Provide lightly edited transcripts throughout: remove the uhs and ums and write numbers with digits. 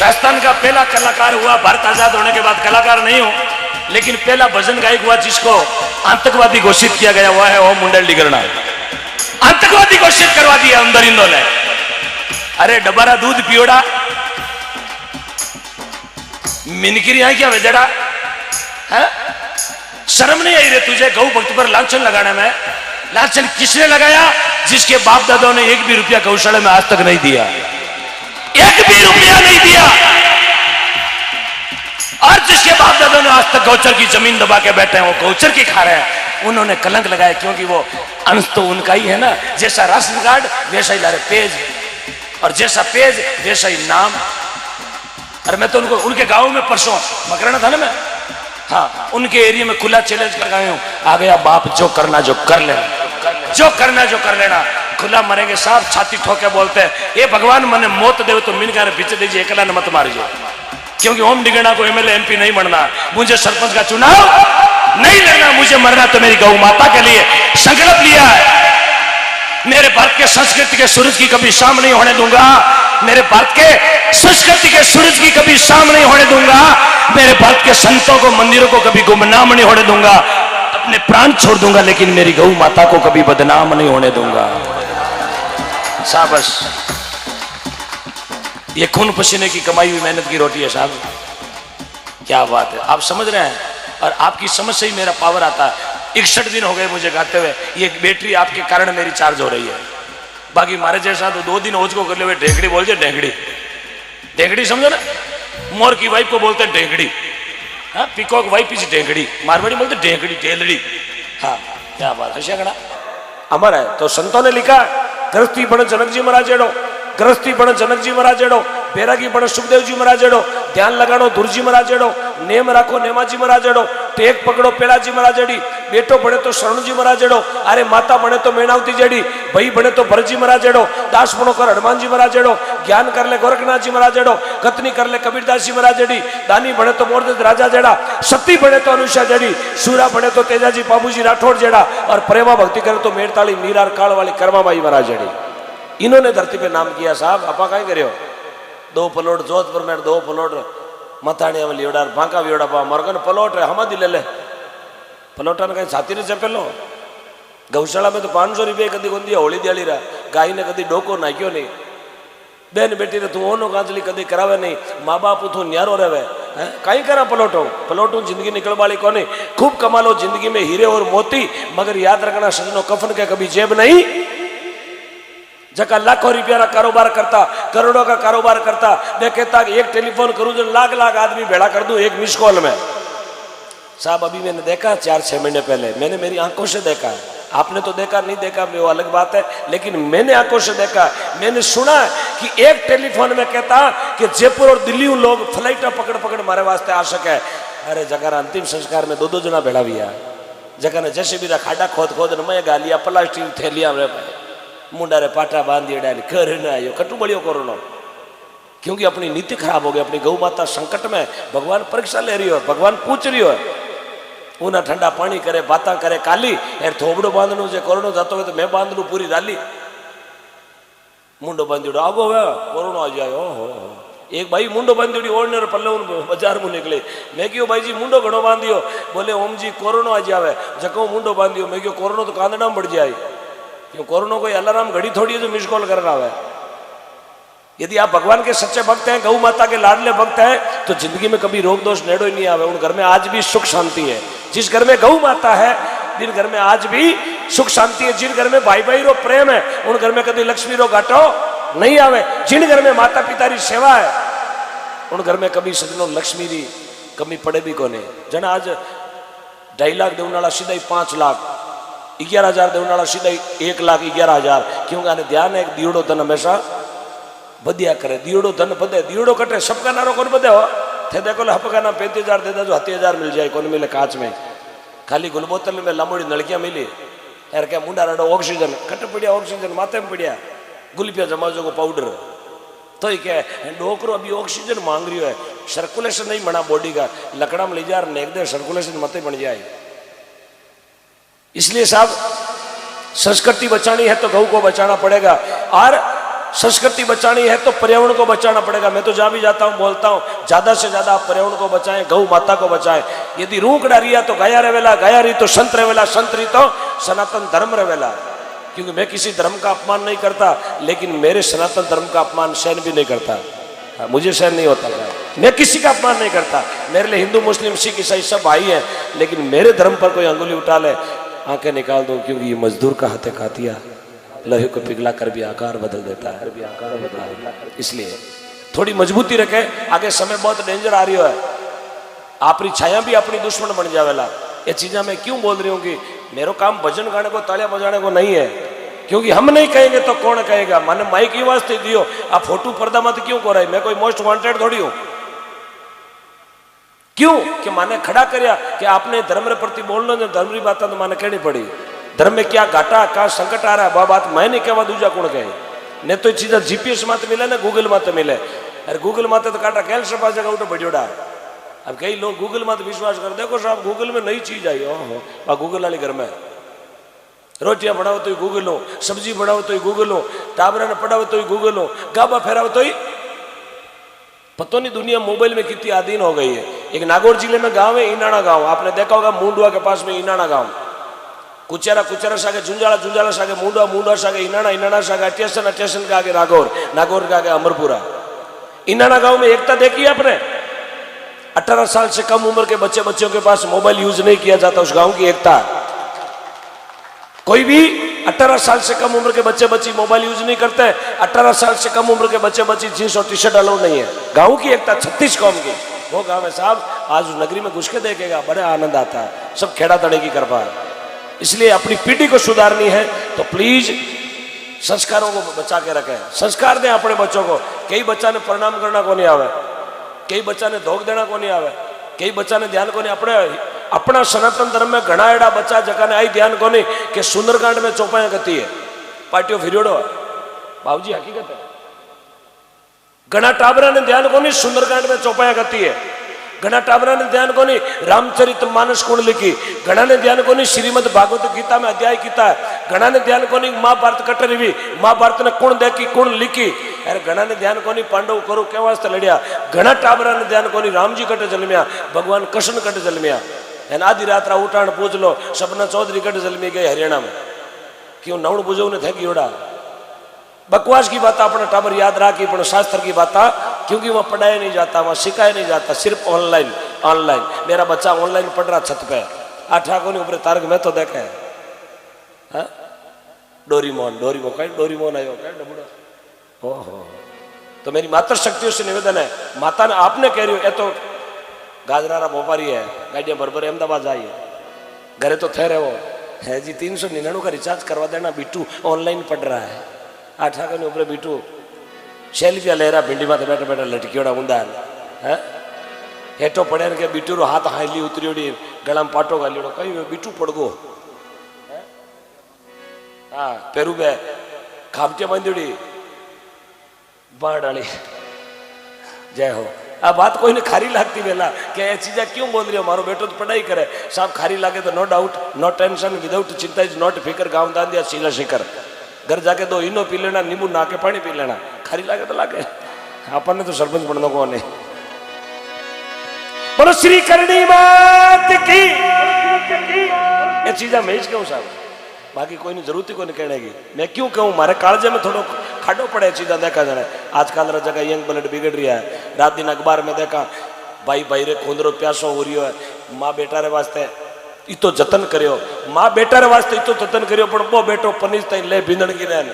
राजस्थान का पहला कलाकार हुआ, भारत आजाद होने के बाद कलाकार नहीं हूं, लेकिन पहला भजन गायक हुआ जिसको आतंकवादी घोषित किया गया हुआ है वो मुंडल डिगरना। आतंकवादी घोषित करवा दिया अंदर इंदो ने। अरे डबारा दूध पियोड़ा, मिनकिरी आई क्या वेजड़ा है? शर्म नहीं आई रे तुझे गौ भक्त पर लांछन लगाने में? लांछन किसने लगाया? जिसके बाप दादों ने एक भी रुपया गौशाला में आज तक नहीं दिया, एक भी रुपया नहीं दिया, और जिसके बाप दादों ने आज तक गौचर की जमीन दबा के बैठे हैं, वो गौचर की खा रहे हैं, उन्होंने कलंक लगाया, क्योंकि वो अंश तो उनका ही है ना। जैसा राशन कार्ड वैसा ही ला रहे पेज, और जैसा पेज वैसा ही नाम। अरे मैं तो उनको उनके गांव में परसों मकराना था ना मैं, हाँ उनके एरिया में खुला चैलेंज कर गया हूं, आ गया बाप जो करना जो कर लेना, जो करना जो कर लेना। खुला मरेंगे साहब, छाती ठोके बोलते हैं ये भगवान मने मौत दे तो मिन कर पीछे दीजिए, एकला न मत मारिए, क्योंकि ओम डिगना को एमएलए एमपी नहीं बनना, मुझे सरपंच का चुनाव नहीं लड़ना, मुझे मरना तो मेरी गौ माता के लिए संकल्प लिया है। मेरे भारत के संस्कृति के सूरज की कभी शाम नहीं होने दूंगा, मेरे भारत के संस्कृति के सूरज की कभी शाम नहीं होने दूंगा, मेरे भारत के संतों को मंदिरों को कभी गुमनाम नहीं होने दूंगा, अपने प्राण छोड़ दूंगा, लेकिन मेरी गौ माता को कभी बदनाम नहीं होने दूंगा। शाबाश, ये खून पसीने की कमाई हुई मेहनत की रोटी है साहब, क्या बात है, आप समझ रहे हैं। और आपकी समझ से ही मेरा पावर आता है। 61 दिन हो गए मुझे गाते हुए, ये बैटरी आपके कारण मेरी चार्ज हो रही है। बाकी मारे जैसा तो 2 दिन ओझ को कर ले हुए ढेंगड़ी बोल जे, ढेंगड़ी ढेंगड़ी समझो ना, मोर की वाइफ को बोलते हैं ढेंगड़ी, हाँ पिकॉक वाइफ इज ढेंगड़ी, मारवाड़ी बोलते ढेंगड़ी ढेलड़ी। हाँ क्या बात है, शगड़ा अमर है। तो संतों ने लिखा गृहस्थी बण जनक जी महाराज जेड़ो, गृहस्थी बण जनक जी महाराज जेड़ो, बैरागी बण सुखदेव जी महाराज जेड़ो, ध्यान लगाड़ो दुरजी महाराज जेड़ो, नेम राखो नेमाजी महाराज जेड़ो, टेक पकड़ो पेलाजी महाराज जेड़ी, बेटो बने तो शरण जी महाराज जेड़ो, अरे माता बने तो मेनावती जेड़ी, भाई बने तो भरत जी महाराज जेड़ो, दास बनो कर हनुमान जी महाराज जेड़ो, ज्ञान कर ले गोरखनाथ जी महाराज जेड़ो, कतनी कर ले कबीरदास जी महाराज जेड़ी, दानी बने तो मोरदेस राजा जेड़ा, सती बने तो अनुषा जेड़ी, सूरा बने तो तेजाजी बाबूजी राठौड़ जेड़ा, और प्रेमा भक्ति करे तो मेड़ताली मीरार काल वाली कर्माबाई महाराज जेड़ी। इन्होंने धरती पे नाम किया साहब। आपा कहीं करियो 2 प्लॉट जोधपुर में, 2 प्लॉट मथाणिया में लियोड़ा, बांका वियोड़ा पा मरगन प्लॉट है हम दिले ले प्लॉटा ने कहीं छाती ने चपेलो। गौशाला में तो 500 रुपये कदी कोंदी होली दियाली रहा, गाय ने कदी डोको नाख्यो नहीं, बेन बेटी ने तू ओनो कांचली कदी करावे नहीं, माँ बाप तू न्यारो रहे कहीं करा प्लॉटो प्लॉटू जिंदगी निकल वाली कोनी। खूब कमा लो जिंदगी में हीरे और मोती, मगर याद रखना सजनो कफन के कभी जेब नहीं। जका लाखों रुपया का कारोबार करता, करोड़ों का कारोबार करता, मैं कहता एक टेलीफोन करूं जो लाख लाख आदमी भेड़ा कर दूं एक मिस कॉल में। साहब अभी मैंने देखा 4-6 महीने पहले, मैंने मेरी आंखों से देखा है, आपने तो देखा नहीं देखा वो अलग बात है, लेकिन मैंने आंखों से देखा, मैंने सुना कि एक टेलीफोन में कहता कि जयपुर और दिल्ली लोग फ्लाइट पकड़ पकड़ मारे वास्ते आ सके। अरे जगह अंतिम संस्कार में 2-2 जना भेड़ा भी आ, जगह ने जैसे भी खाडा खोद खोद मैं गालिया प्लास्टिक थैलिया मुंडा रे पाटा बांधी डाली कर आयो कटु बड़ियो कोरोना, क्योंकि अपनी नीति खराब हो गई। अपनी गौ माता संकट में, भगवान परीक्षा ले रही हो, भगवान पूछ रही हो, उन्हें ठंडा पानी करे बाता करे काली यार थोबड़ो बांधनु जो कोरोना जातो हो तो मैं बांध लू पूरी राली, मुंडो बांधी आगो वे कोरोना आ जाए। हो एक भाई मुंडो बांधी ओढ़ने पल्ले बाजार में निकले, मैं क्यों भाई जी मुंडो घणो बांधियो, बोले ओम जी कोरोना आ जाए, जको मुंडो बांधियो, मैं क्यों कोरोना तो कांदड़ा में बढ़ जाए, क्यों कोरोना कोई अलार्म घड़ी थोड़ी है जो मिस कॉल करना है। यदि आप भगवान के सच्चे भक्त हैं, गौ माता के लाडले भक्त हैं, तो जिंदगी में कभी रोग दोष नेड़ो ही नहीं आवे। उन घर में आज भी सुख शांति है, जिस घर में गौ माता है, जिन घर में आज भी सुख शांति है, जिन घर में भाई भाई रो प्रेम है, उन घर में कभी लक्ष्मी रो घाटो नहीं आवे। जिन घर में माता पिता री सेवा है, उन घर में कभी सजनो लक्ष्मी री कमी पड़े भी कोने। जना आज 2.5 लाख देने वाला सीधा ही 5 लाख, 11,000 देने वाला सीधा 1,11,000, क्योंकि आने ध्यान है दीवड़ो धन हमेशा बदिया करे, दीवड़ो धन बदे, दीवड़ो कटे सबका नारो कौन बदे हो थे देखो हपका नाम 35,000 दे दो, 30,000 मिल जाए, कौन मिले कांच में, खाली गुलबोतल में लंबोड़ी नलकियां मिली यार, क्या मुंडा रडो ऑक्सीजन कट पड़िया, ऑक्सीजन माथे में पड़िया, गुलपिया जमाजो को पाउडर, तो ही क्या डोकरो अभी ऑक्सीजन मांग रही है, सर्कुलेशन नहीं बना बॉडी का, लकड़ा में ले जा नेक दे सर्कुलेशन मत बन जाए। इसलिए साहब संस्कृति बचानी है तो गौ को बचाना पड़ेगा। और संस्कृति बचानी है तो पर्यावरण को बचाना पड़ेगा। मैं तो जहां भी जाता हूं बोलता हूं, ज्यादा से ज्यादा आप पर्यावरण को बचाएं, गौ माता को बचाएं। यदि रूकड़ा रिया तो गया रेवेला, गया रही तो संत रेवेला, संत रही तो सनातन धर्म रेवेला। क्योंकि मैं किसी धर्म का अपमान नहीं करता, लेकिन मेरे सनातन धर्म का अपमान सहन भी नहीं करता, मुझे सहन नहीं होता। मैं किसी का अपमान नहीं करता, मेरे लिए हिंदू मुस्लिम सिख ईसाई सब भाई हैं, लेकिन मेरे धर्म पर कोई अंगुली उठा ले, आंखें निकाल दो। क्योंकि ये मजदूर का हाथे खातिया लोहे को पिघला कर भी आकार बदल देता है। इसलिए थोड़ी मजबूती रखे, आगे समय बहुत डेंजर आ रही है, आपकी छाया भी अपनी दुश्मन बन जावेला। ये चीजें मैं क्यों बोल रही हूँ कि मेरा काम भजन गाने को तालियां बजाने को नहीं है, क्योंकि हम नहीं कहेंगे तो कौन कहेगा। माने माइक की वास्ते दियो, आप फोटो पर्दा मत क्यों कर रहे, मैं कोई मोस्ट वांटेड थोड़ी हूं। क्यों कि माने खड़ा करया कि आपने धर्म रे प्रति बोलना, धर्म री बात तो माने कहनी पड़ी। धर्म में क्या घाटा क्या संकट आ रहा है, बात मैं नहीं कहवा, दूजा कौन कहे। ने तो चीजा जीपीएस मत मिले ना गूगल मत मिले, अरे गूगल मत तो काटा कैल्शियम पास जगह उठो बढ़ियोड़ा। अब कई लोग गूगल मत विश्वास कर, देखो साहब गूगल में नई चीज आई, ओहो गूगल वाले घर में रोटियां बनाओ तो ही गूगल हो, सब्जी बनाओ तो ही गूगल हो, टाबरा ने पढ़ाओ तो ही गूगल हो, गाबा फेराओ तो ही। पता नहीं दुनिया मोबाइल में कितनी आधीन हो गई है। एक नागौर जिले में गांव है इनाना गांव, आपने देखा होगा मुंडवा के पास में इनाना गांव। कुचेरा कुचेरा सागे झुंझाला झुंझाला सागे मुंडवा मुंडवा सागे इनाना इनाना सागे अटेशन अटेशन का आगे नागौर, नागौर का आगे अमरपुरा। इनाना गांव में एकता देखी आपने? 18 साल से कम उम्र के बच्चों के पास मोबाइल यूज नहीं किया जाता, उस गांव की एकता। कोई भी 18 साल से कम उम्र के बच्चे मोबाइल यूज नहीं करते। 18 साल से कम उम्र के बच्चे जींस और टी शर्ट अलाउ नहीं है। गांव की एकता 36 कौम की, वो गांव है साहब। आज उस नगरी में घुस के देखेगा, बड़ा आनंद आता है। सब खेड़ा तड़े की कृपा है। इसलिए अपनी पीढ़ी को सुधारनी है तो प्लीज संस्कारों को बचा के रखें, संस्कार दें अपने बच्चों को। कई बच्चा ने प्रणाम करना को नहीं आवे, कई बच्चा ने धोख देना को नहीं आवे, कई बच्चा ने ध्यान को नहीं। अपना सनातन धर्म में घना एड़ा बच्चा जका ने आई ध्यान को नहीं कि सुंदरकांड में चौपाया गति है, पार्टियों फिरियोड़ो बाबूजी हकीकत है। घना टाबरा ने ध्यान को नहीं सुंदरकांड में चौपाया गति है, घना टाबरा ने ध्यान को नहीं रामचरित मानस कुण लिखी, घना ने ध्यान को नहीं श्रीमद भागवत गीता में अध्याय किया है, घना ने ध्यान को नहीं महाभारत कटरी हुई, महाभारत ने कुण देखी कुण लिखी। अरे घना ने ध्यान को नहीं पांडव करो क्या वास्ते लड़िया, घना टाबरा ने ध्यान को नहीं राम जी कट जन्मिया, भगवान कृष्ण कट जन्मिया। आधी रात उठाण पूछ लो सपना चौधरी कट जन्मी गए हरियाणा में, क्यों नवण बुझो ने थे योड़ा बकवास की बात अपना टाबर याद रखी, पर शास्त्र की बात, क्योंकि वहां पढ़ाया नहीं जाता, वहां सिखाया नहीं जाता, सिर्फ ऑनलाइन ऑनलाइन। मेरा बच्चा ऑनलाइन पढ़ रहा छत पे, आठाको ने ऊपर तारक में तो देखा है डोरीमोन डोरीमोन कहीं डोरीमोन आयो क्या डबूड़ा। ओहो, तो मेरी मातृ शक्तियों से निवेदन है, माता ने आपने कह रही हो, ये तो गाजरारा व्यापारी है, गाड़ियां बरबर अहमदाबाद आई है, घरे तो ठहरे वो है जी 399 का रिचार्ज करवा देना, बिट्टू ऑनलाइन पढ़ रहा है। आठा के ऊपर बिट्टू सेल्फिया ले रहा, भिंडी माथे बैठा बैठा लटकियोड़ा ऊंधा है, हेठो पड़े के बिट्टू रो हाथ हाली उतरियोड़ी, गला में पाटो गालियोड़ो, कहीं बिट्टू पड़गो हाँ पेरू बे खामटे बांधीड़ी बाढ़ डाली। जय हो। आ बात कोई ने खारी लगती वेला कि ये चीजा क्यों बोल रही हो, मारो बेटो तो पढ़ाई करे साहब, खारी लागे तो no doubt no tension without चिंता इज नॉट फिकर, गाँव दान दिया सीला शिकर, घर जाके 2 इनो पी लेना, नींबू ना के पानी पी लेना, खारी लागे तो लागे, अपन ने तो सरपंच बनना को नहीं। बोलो श्री करणी मात की। ये चीजा मैं क्यों साहब, बाकी कोई नहीं जरूरत ही कोई नहीं कहने की, मैं क्यों कहूँ, मारे कालजे में थोड़ा खाडो पड़े चीजा देखा जाए। आजकल जगह यंग ब्लड बिगड़ रही है, रात दिन अखबार में देखा भाई भाई रे खूंदरो प्यासो हो रही है, माँ बेटा रे वास्ते इतो जतन करियो, माँ बेटा रे वास्ते इतो जतन करियो, पर वो बेटो पनीज तई ले भींदण की रहन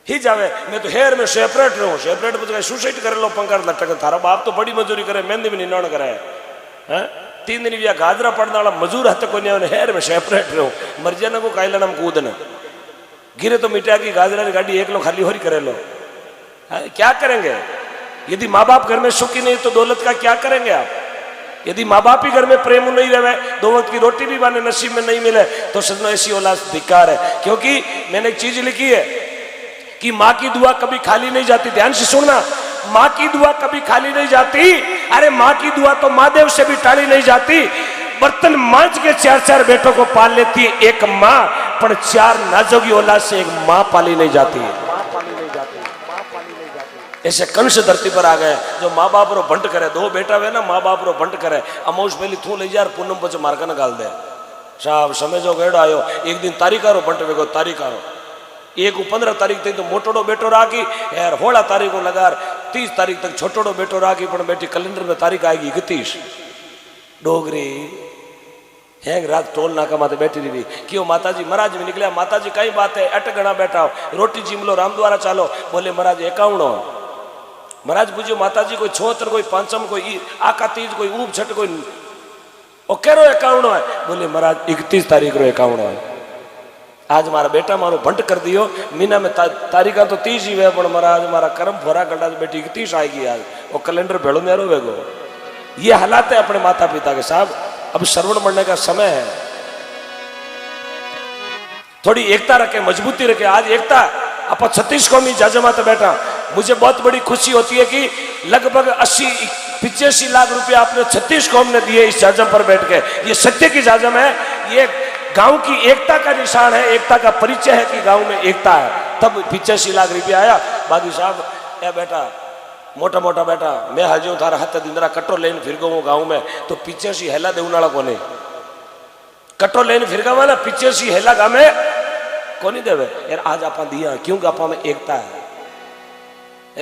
ही जावे। मैं तो हेयर में सेपरेट रहूं, सेपरेट बच सुसाइड करे लो पंकर लटक, थारा बाप तो बड़ी मजूरी करे, मेहंदी भी नहीं करे हैं, 3 दिन भी गाजरा पड़ने वाला मजूर हथ को नहीं, हेयर में सेपरेट रहूं, मर्जिया ना को कायला कूदना गिरे तो मिटा की गाजरा की गाड़ी 1 लो खाली हो रही करे लो, क्या करेंगे? यदि माँ बाप घर में सुखी नहीं तो दौलत का क्या करेंगे आप? यदि माँ बाप ही घर में प्रेम नहीं रहे, 2 वक्त की रोटी भी बाने नसीब में नहीं मिले, तो सजना ऐसी औलाद धिक्कार है। क्योंकि मैंने एक चीज लिखी है कि माँ की दुआ कभी खाली नहीं जाती, ध्यान से सुनना, माँ की दुआ कभी खाली नहीं जाती। अरे माँ की दुआ तो महादेव से भी टाली नहीं जाती। बर्तन मांझ के 4-4 बेटों को पाल लेती है एक माँ, पण 4 नाजोगी औलाद से एक मां पाली नहीं जाती है। ऐसे कंस धरती पर आ गए जो माँ बाप रो भंट करे, 2 बेटा वे ना माँ बाप रो भंट करे, अमोश पहली थू ले जा पूनम पछ मारका न गाल दे साहब समय जो गेड़ो आयो। एक दिन तारीखा रो भंट वेगो तारीखा रो एक 15 तारीख तक तो मोटोड़ो बेटो राखी यार 16 तारीख को लगार 30 तारीख तक छोटोड़ो बेटो राखी पण बेटी कैलेंडर में तारीख आएगी 31 डोगरी हैंग रात टोल नाका माते बैठी रही क्यों माताजी महाराज में निकलिया माताजी कई बात है अट गणा बैठा हो रोटी जिमलो राम द्वारा चालो बोले महाराज 51 महाराज पूछो माताजी कोई 76 कोई 5 कोई आका तीज कोई ऊप छठ कोई ओ केरो 51 है बोले महाराज 31 तारीख रो 51 है। आज मारा बेटा मारो भंट कर दियो मीना में तारीखा तो 30 ही वे पण महाराज मारा कर्म फोरा गड्ढा बेटी 31 आएगी आज वो कैलेंडर भेड़ो मेरो वेगो। ये हालात है अपने माता पिता के साहब। अब श्रवण बढ़ने का समय है, थोड़ी एकता रखे मजबूती रखे। आज एकता आप 36 कौमी जाजमाते बैठा मुझे बहुत बड़ी खुशी होती है कि लगभग 80-85 लाख रुपया आपने 36 कौम ने दिए इस जाजम पर बैठ के। ये सत्य की जाजम है, ये गांव की एकता का निशान है, एकता का परिचय है कि गांव में एकता है। तब 85 लाख रुपया आया। बागी साहब ए बेटा मोटा मोटा बेटा मैं हजू थारा हाथ दिंदरा कट्टो लेन फिर गो गांव में तो 85 हेला देवनाला कोने कट्टो लेन फिर गवा ना 85 हेला गांव में कोनी देवे यार। आज आप दिया क्योंकि आप में एकता है,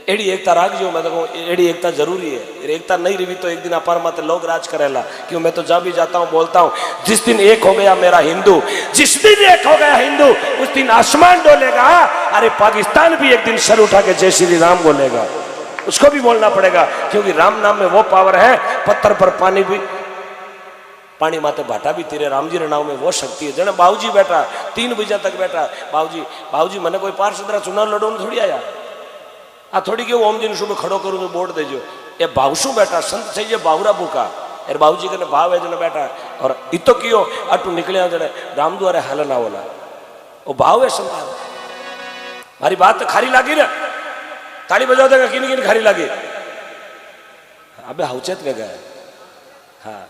एड़ी एकता राख जो मैं तो एड़ी एकता जरूरी है। एकता नहीं रही तो एक दिन अपार माते लोग राज करेला। क्यों मैं तो जब भी जाता हूँ बोलता हूँ जिस दिन एक हो गया मेरा हिंदू, जिस दिन एक हो गया हिंदू उस दिन आसमान डोलेगा। अरे पाकिस्तान भी एक दिन सर उठा के जय श्री राम बोलेगा, उसको भी बोलना पड़ेगा क्योंकि राम नाम में वो पावर है। पत्थर पर पानी भी पानी माते भाटा भी तेरे राम जी रे नाम में वो शक्ति है। जने बाबूजी बैठा 3 बजे तक बैठा बाबूजी बाबूजी मैंने कोई पार्षद चुनाव लड़ो थोड़ी आया आ थोड़ी क्यों ओम जी ने सुबह खड़ो करूँ तो वोट देजो ये भावशू बैठा संत चाहिए बाहुरा भूखा यार बाबूजी के भाव है जने बैठा और इतो कियो अटू निकले जने राम द्वारे हाल ना बोला वो भाव है संत। हमारी बात तो खारी लागी ना ताली बजाओ देगा किन किन खारी लगी अबे हौचेत में गए हाँ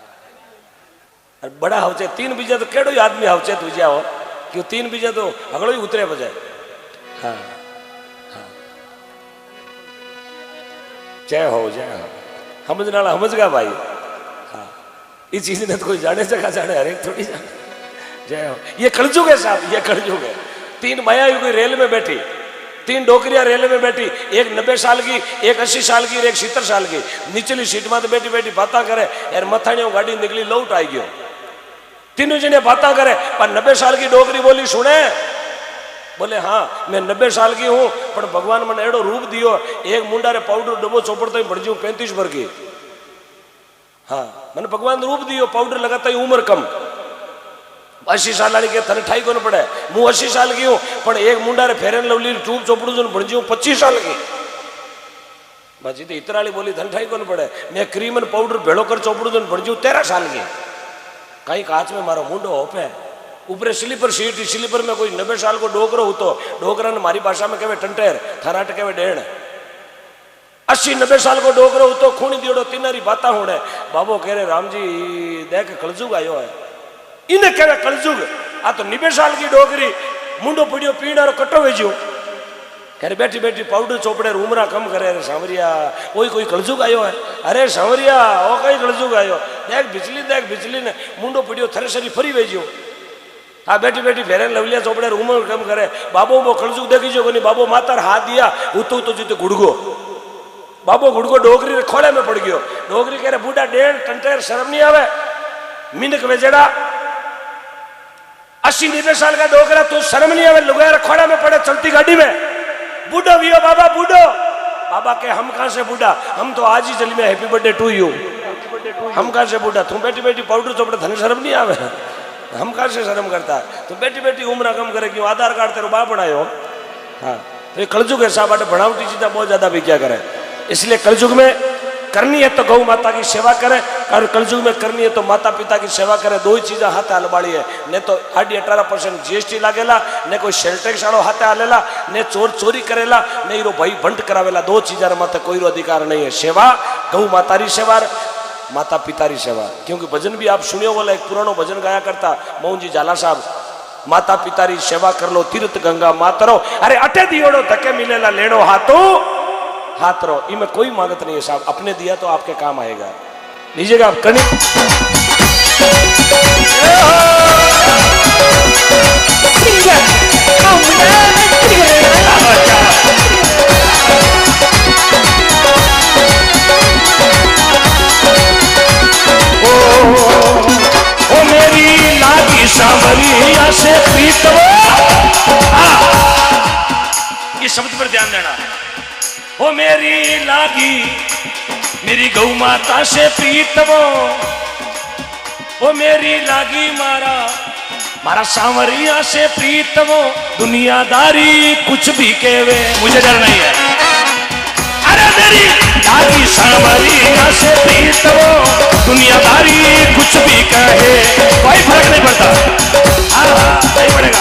बड़ा हौचेत 3 बीजे तो केड़ो आदमी हौचेत बुझा हो क्यों 3 बीजे तो अगलो ही उतरे बजाय। हाँ हाँ जय हो समझना समझ गया भाई। हाँ इस चीज ने तो कोई जाने जगह जाने हरेक थोड़ी जाने। जय हो ये कलजुग है साहब, ये कलजुग है। 3 माया कोई रेल में बैठी 3 डोकरिया रेल में बैठी, एक 90 साल की, एक 80 साल की, एक 70 साल की। निचली सीट में तो बैठी बैठी बातें करे यार मथाणी गाड़ी निकली लौट आई गयो। 3 जने बातें करे पर 90 साल की डोकरी बोली सुने बोले हाँ मैं 90 साल की हूँ पर भगवान मैंने एडो रूप दियो एक मुंडा रे पाउडर डबो चौपड़ता ही बढ़ जाऊँ 35 भर की। हाँ मैंने भगवान रूप दियो पाउडर लगाता ही उम्र कम 80 साल वाली के थने ठाई को न पड़े मु 80 साल की हूँ पर एक मुंडा रे फेरन लवली ट्यूब चौपड़ू जो बढ़ जाऊँ 25 साल की। बाजी तो इतराली बोली धन ठाई को न पड़े मैं क्रीम पाउडर भेड़ो कर चौपड़ू जो बढ़ जाऊँ 13 साल की। कहीं कांच में मारो मुंडो होपे ऊपर स्लीपर सीट स्लीपर में कोई 90 साल को डोकरो हो तो डोकरा ने मारी भाषा में कहे टंटेर थराट कहे डेढ़ 80-90 साल को डोकरो हो तो खूनी दियोड़ो तीनारी बाता होने बाबो कह रहे राम जी देख कलजुग आयो है इन्हें कहे कलजुग आ तो 90 साल की डोकरी मुंडो पड़ियो पीड़ा कट्टो भेजो कह बैठी बैठी पाउडर चौपड़े उमरा कम करे। अरे सांवरिया वही कोई कलजुग आयो है। अरे सांवरिया वो कई कलजुग आयो देख बिजली ने मुंडो पड़ियो थरेसरी फरी भेजो। हाँ बैठी बैठी फेरन लवलिया चौपड़े उमर कम करे बाबो वो कलजुग देखी जो कोनी बाबो मातार हाथ दिया उतो तो जीते गुड़गो बाबो गुड़गो डोगरी रे खोले में पड़ गयो। डोगरी कह रहे बूढ़ा डेढ़ टंटेर शर्म नहीं आवे मिनक वेजड़ा 80-90 साल का डोगरा तो शर्म नहीं आवे लुगाया खोड़ा में पड़े चलती गाड़ी में बूढ़ो भी हो बाबा बूढ़ो बाबा के हम कहां से बूढ़ा हम तो आज ही जल में हैप्पी बर्थडे टू यू हम कहां से बूढ़ा तुम बैठी बैठी पाउडर चौपड़े धन शर्म नहीं आवे हम कहां से शर्म करता है तो बैठी बैठी उम्र कम करे क्यों आधार कार्ड तेरे बाप बनायो। हाँ तो ये कलजुग है साहब बनावटी चीजें बहुत ज्यादा भी क्या करे इसलिए कलजुग में करनी है तो गौ माता की सेवा करे और कलजुग में करनी है तो माता पिता की सेवा करे। 2 ही चीजें हाथ हलबाड़ी है ने तो 18% GST लागेला ने कोई सेल टैक्स वालों हाथे हालेला ने चोर चोरी करेला ने रो भाई भंट करावेला। 2 चीजा माते कोई अधिकार नहीं है। सेवा गौ माता री सेवा माता पिता री सेवा। क्योंकि भजन भी आप सुनियो बोला एक पुरानो भजन गाया करता मोहन जी झाला साहब माता पिता री सेवा कर लो, तीर्थ गंगा मातरो। अरे अटे दियोड़ो धक्के मिलेला लेड़ो हाथ रो। इनमें कोई मांगत नहीं है साहब, अपने दिया तो आपके काम आएगा। लीजिएगा आप कणी ओ मेरी लागी सांवरिया से प्रीतम। ये शब्द पर ध्यान देना। ओ मेरी लागी मेरी गौ माता से प्रीतम, ओ मेरी लागी मारा सांवरिया से प्रीतम। दुनियादारी कुछ भी कहवे मुझे डर नहीं है। अरे मेरी लागी सांवरिया से प्रीतम, दुनियादारी कुछ भी कहे कोई फर्क नहीं पड़ता। नहीं पड़ेगा।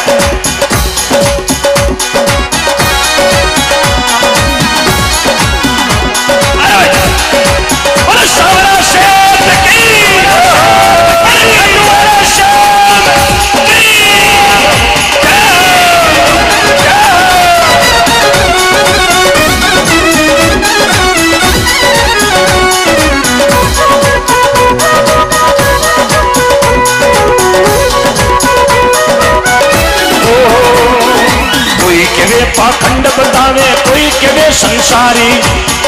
पाखंड बतावे कोई केवे संसारी,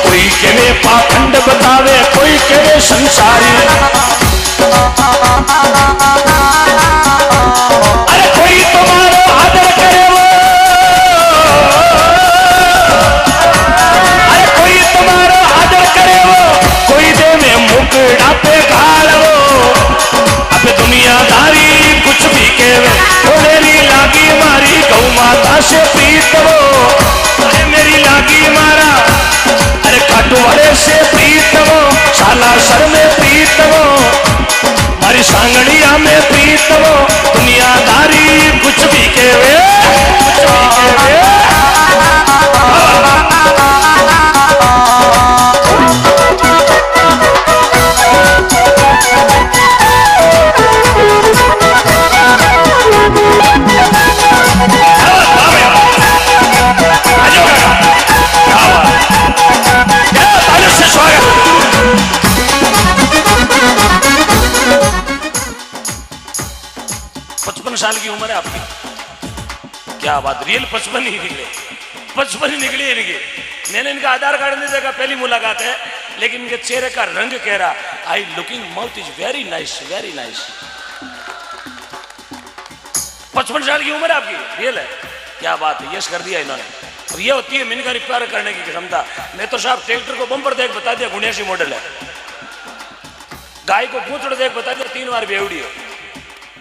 कोई केवे पाखंड बतावे कोई केवे संसारी। अरे कोई तुम्हारो आदर करे वो, अरे कोई तुम्हारो आदर करे वो, कोई देवे मुकड़ा पे घाल वो। अब दुनियादारी कुछ भी केवे, वो मेरी लागी मारी गौ माता से प्रीत वो। अरे मेरी लागी मारा अरे खाटुवाड़े से प्रीत वो, सालासर में प्रीत वो, मारी सांगड़िया में प्रीत वो। दुनियादारी कुछ भी केवे, कुछ भी केवे। साल की उम्र है आपकी, क्या बात। रियल 55 ही निकले, 55 ही निकले इनके। मैंने इनका आधार कार्ड नहीं देखा, पहली मुलाकात है, लेकिन इनके चेहरे का रंग कह रहा I looking mouth is very nice, very nice. 55 साल की उम्र है आपकी, रियल है, क्या बात है। यस कर दिया इन्होंने। और ये होती है मिन का रिपेयर करने की क्षमता। मैं तो साहब ट्रैक्टर को बम्पर देख बता दिया 79 मॉडल है, गाय को पूंछड़ देख बता दिया 3 बार बेवड़ी है।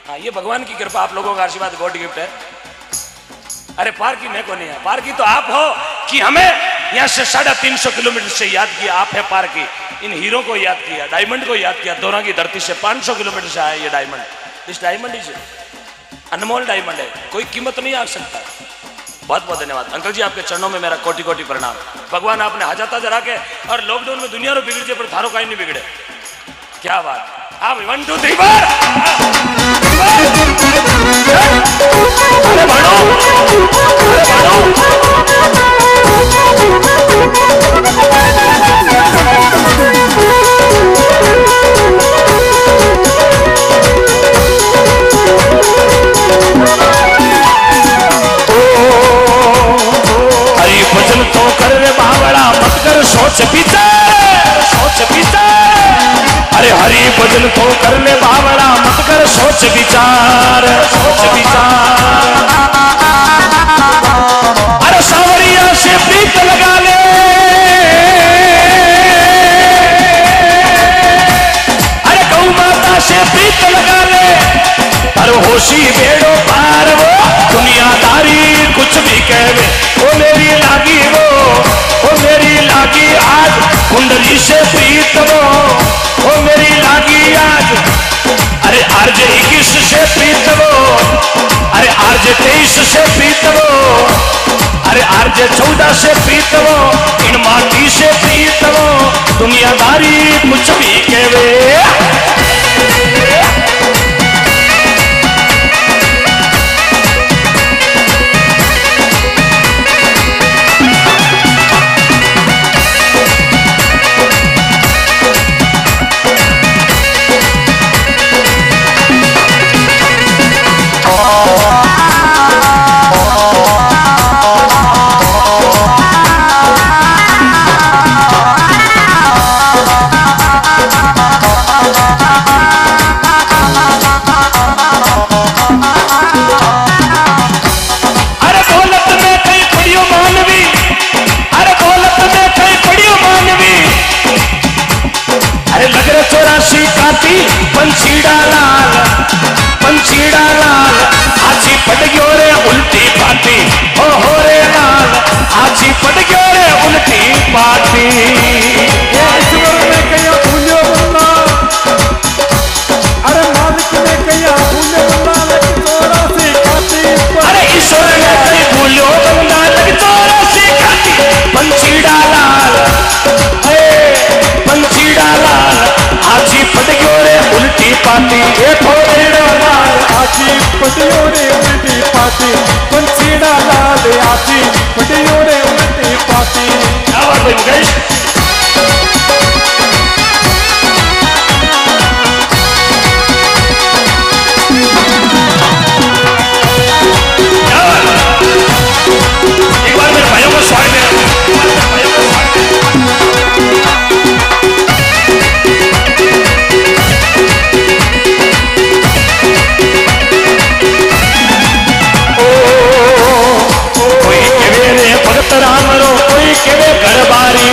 हाँ, ये भगवान की कृपा, आप लोगों का आशीर्वाद, गॉड गिफ्ट है। अरे पार की मैं को नहीं है, पार की तो आप हो कि हमें यहाँ से 350 किलोमीटर से याद किया आप है पार की। इन हीरो को याद किया, डायमंड को याद किया। दोरा की धरती से 500 किलोमीटर से आया ये डायमंड। इस डायमंड इज अनमोल डायमंड है, कोई कीमत नहीं आ सकता। बहुत बहुत धन्यवाद अंकल जी, आपके चरणों में मेरा कोटि कोटि प्रणाम। भगवान आपने हजाता जरा के और लॉकडाउन में दुनिया रो बिगड़ जाए पर थारो कहीं नहीं बिगड़े, क्या बात। आप 1 2 3 बार अरे भाड़ो, अरे भाड़ो। हरी भजन तो कर रे बावड़ा, मत कर सोच विचार, सोच विचार। अरे हरी भजन तो कर ले बावड़ा, मत कर सोच विचार, सोच विचार। अरे सांवरिया से प्रीत लगा ले, अरे गौ माता से प्रीत लगा ले। अरे होशी बेड़ो पार वो, दुनियादारी कुछ भी कहवे, वो मेरी लागी वो मेरी लागी आज कुंडली से प्रीत वो मेरी लागी आज। अरे आरजे 21 से प्रीत वो, अरे आरजे 23 से प्रीत वो, अरे आरजे 14 से प्रीत वो, इन माटी से प्रीत वो। दुनियादारी कुछ भी कहवे। छाती पंछीड़ा लाल आजी पड़ गयो रे उल्टी पाती हो रे लाल आजी पड़ गयो रे उल्टी पाती ईश्वर ने कया भूलो बंदा अरे मालिक ने कया भूलो बंदा लग तोरा से खाती अरे ईश्वर ने कया भूलो बंदा लग तोरा से खाती पंछीड़ा लाल आजी पड़ गयो रे उल्टी पाती पंछीड़ा लाल आजी पटियो रे उल्टी पाती पंछीड़ा लाल आजी पटियो रे उल्टी पाती क्या बात है मुकेश एक बार मेरे भाइयों को स्वागत है रामरो कोई केवे घरबारी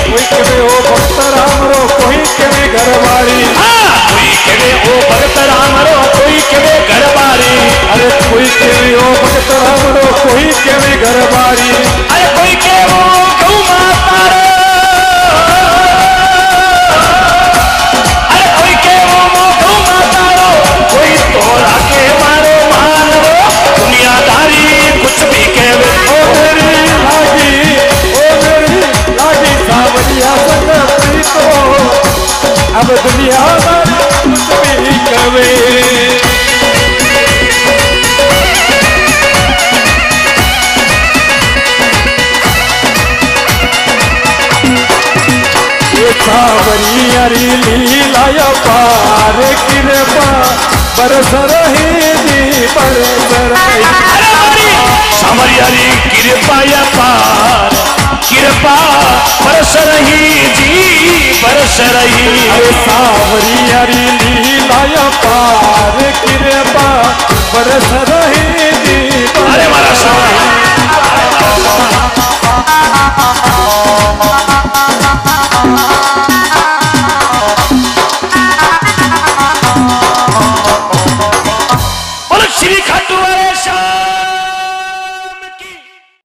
कोई केवे ओ भक्त रामरो कोई केवे घरबारी कोई केवे ओ भक्त रामरो कोई केवे घरबारी अरे कोई केवे ओ भक्त रामरो कोई केवे घरबारी अरे कोई केवो गौ माता रो अरे कोई केवो गौ माता रो कोई तोरा के मारो मान रो दुनियादारी कुछ भी केवे ओ मेरी लागी सावरिया संग प्रीतो अब दुनियादारी कुछ भी कवे सावरियारी लीलाया पार कृपा बरस रही जी बरस रही सावरियारी कृपा या पार कृपा बरस रही जी बरस रही सावरियारी लीलाया पार कृपा बरस रही जी अरे मारा बोलो श्री खाटू वाले शाह